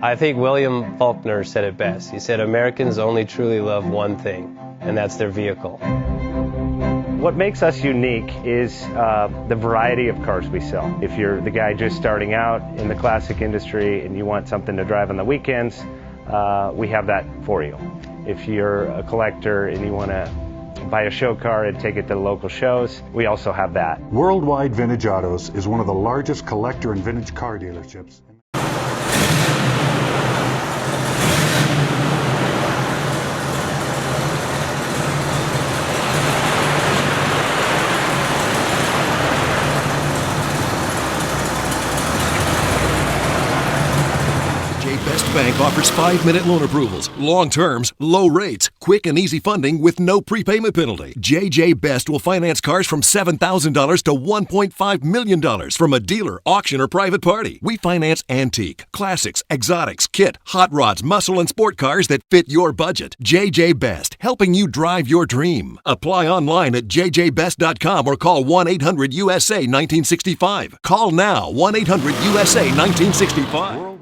I think William Faulkner said it best. He said, Americans only truly love one thing, and that's their vehicle. What makes us unique is the variety of cars we sell. If you're the guy just starting out in the classic industry and you want something to drive on the weekends, we have that for you. If you're a collector and you want to buy a show car and take it to the local shows, we also have that. Worldwide Vintage Autos is one of the largest collector and vintage car dealerships. Best Bank offers 5-minute loan approvals, long terms, low rates, quick and easy funding with no prepayment penalty. JJ Best will finance cars from $7,000 to $1.5 million from a dealer, auction, or private party. We finance antique, classics, exotics, kit, hot rods, muscle, and sport cars that fit your budget. JJ Best, helping you drive your dream. Apply online at jjbest.com or call 1-800-USA-1965. Call now, 1-800-USA-1965.